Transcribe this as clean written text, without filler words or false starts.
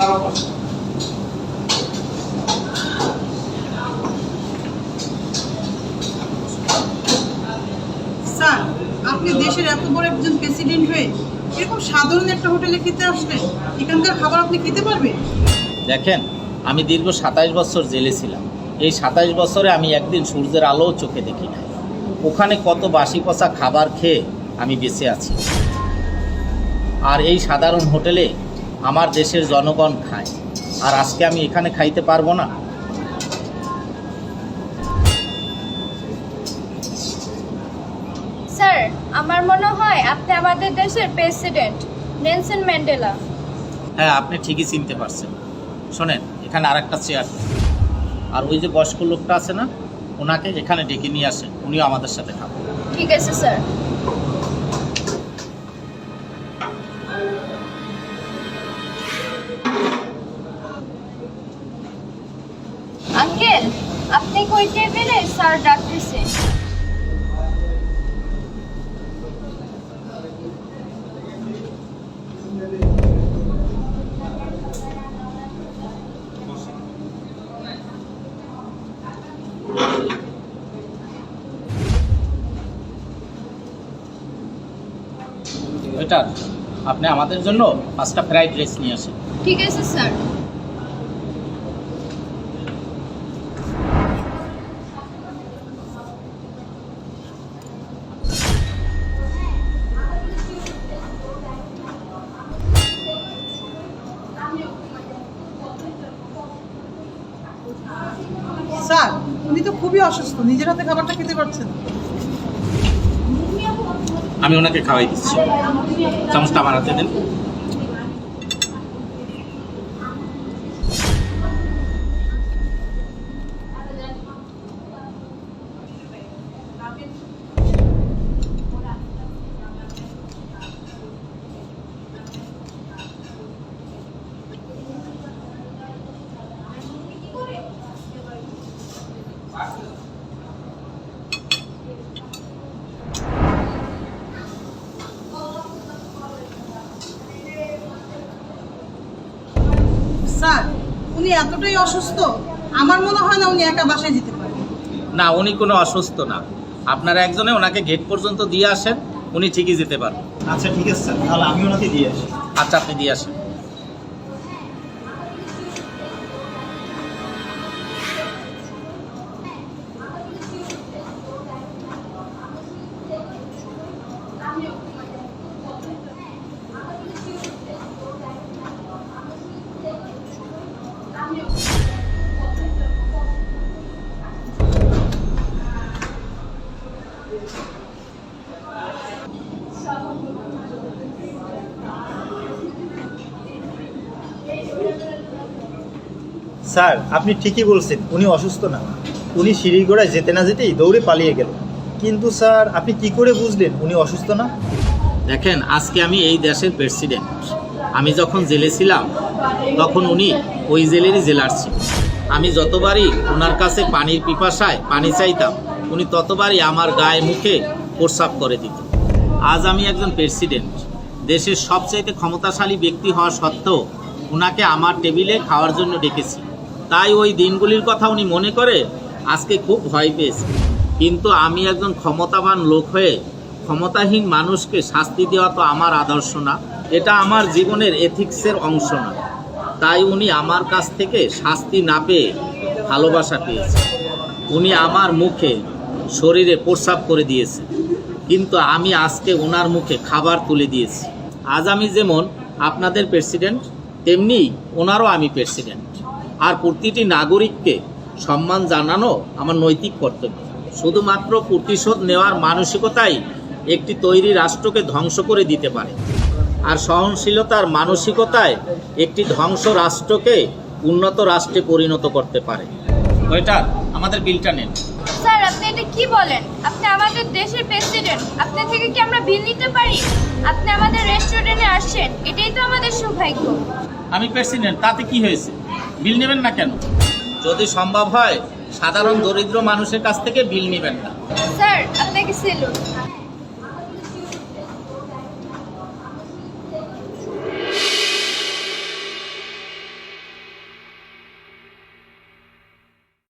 Sir, আপনি দেশের এত বড় একজন প্রেসিডেন্ট হয়ে এরকম সাধারণ একটা হোটেলে খেতে আসলেন, এখানকার খাবার আপনি খেতে পারবেন? দেখেন, আমি দীর্ঘ 27 বছর জেলে ছিলাম। এই 27 বছরে আমি একদিন সূর্যের আলো চোখে দেখি নাই। ওখানে কত বাসি পচা খাবার খেয়ে আমি বেঁচে আছি, আর এই সাধারণ হোটেলে আমার দেশের জনগণ খায়, আর আজকে আমি এখানে খাইতে পারবো না? স্যার, আমার মনে হয় আপনি আমাদের দেশের প্রেসিডেন্ট নেলসন ম্যান্ডেলা। হ্যাঁ, আপনি ঠিকই চিনতে পারছেন। শোনেন, এখানে আরেকটা চেয়ার, আর ওই যে বয়স্ক লোকটা আছে না, ওনাকে এখানে ডেকে নিয়ে আসেন, উনিও আমাদের সাথে খাবেন। ঠিক আছে স্যার। আঙ্কেল, আপনি কই টেবিলে? স্যার ডাকতেছে। ওয়েটার, আপনি আমাদের জন্য 5টা ফ্রাইড রাইস নিয়ে আসেন। ঠিক আছে স্যার। স্যার, উনি তো খুবই অসুস্থ, নিজের হাতে খাবারটা খেতে পারছেন। আমি ওনাকে খাওয়াই দিচ্ছি। চামচটা আমার হাতে দেন। স্যার, উনি এতটাই অসুস্থ, আমার মনে হয় না উনি একা বাসায় যেতে পারবেন। না, উনি কোনো অসুস্থ না। আপনারা একজনে ওনাকে গেট পর্যন্ত দিয়ে আসেন, উনি ঠিকই যেতে পারবেন। আচ্ছা ঠিক আছে স্যার, তাহলে আমি ওনাকে দিয়ে আসি। আচ্ছা, আপনি দিয়ে আসেন। স্যার, আপনি ঠিকই বলছেন, উনি অসুস্থ না। উনি সিঁড়ি গোড়ায় যেতে না যেতেই দৌড়ে পালিয়ে গেল। কিন্তু স্যার, আপনি কি করে বুঝলেন উনি অসুস্থ না? দেখেন, আজকে আমি এই দেশের প্রেসিডেন্ট। আমি যখন জেলে ছিলাম তখন উনি ওই জেলেরই জেলার ছিল। আমি যতবারই ওনার কাছে পানির পিপাসায় পানি চাইতাম, উনি ততবারই আমার গায়ে মুখে প্রস্রাব করে দিত। আজ আমি একজন প্রেসিডেন্ট, দেশের সবচাইতে ক্ষমতাশালী ব্যক্তি হওয়া সত্ত্বেও ওনাকে আমার টেবিলে খাওয়ার জন্য ডেকেছি। তাই ওই দিনগুলির কথা উনি মনে করে আজকে খুব ভয় পেয়েছে। কিন্তু আমি একজন ক্ষমতাবান লোক হয়ে ক্ষমতাহীন মানুষকে শাস্তি দেওয়া তো আমার আদর্শ না, এটা আমার জীবনের এথিক্সের অংশ না। তাই উনি আমার কাছ থেকে শাস্তি না পেয়ে ভালোবাসা পেয়েছে। উনি আমার মুখে শরীরে প্রস্রাব করে দিয়েছে, কিন্তু আমি আজকে ওনার মুখে খাবার তুলে দিয়েছি। আজ আমি যেমন আপনাদের প্রেসিডেন্ট, তেমনি ওনারও আমি প্রেসিডেন্ট। আর প্রতিটি নাগরিককে সম্মান জানানো আমার নৈতিক কর্তব্য। শুধুমাত্র প্রতিশোধ নেওয়ার মানসিকতাই একটি তৈরি রাষ্ট্রকে ধ্বংস করে দিতে পারে, আর সহনশীলতার মানসিকতায় একটি ধ্বংস রাষ্ট্রকে উন্নত রাষ্ট্রে পরিণত করতে পারে। ওয়েটার, আমাদের বিলটা নেন। স্যার, আপনি এটা কি বলেন? আপনি আমাদের দেশের প্রেসিডেন্ট, আপনি থেকে কি আমরা বিল নিতে পারি? আপনি আমাদের রেস্টুরেন্টে আসছেন, এটাই তো আমাদের সৌভাগ্য। আমি প্রেসিডেন্ট, তাতে কি হয়েছে? বিল নেবেন না কেন? যদি সম্ভব হয় সাধারণ দরিদ্র মানুষের কাছ থেকে বিল নেবেন না। স্যার, আপনাকে সেলুট।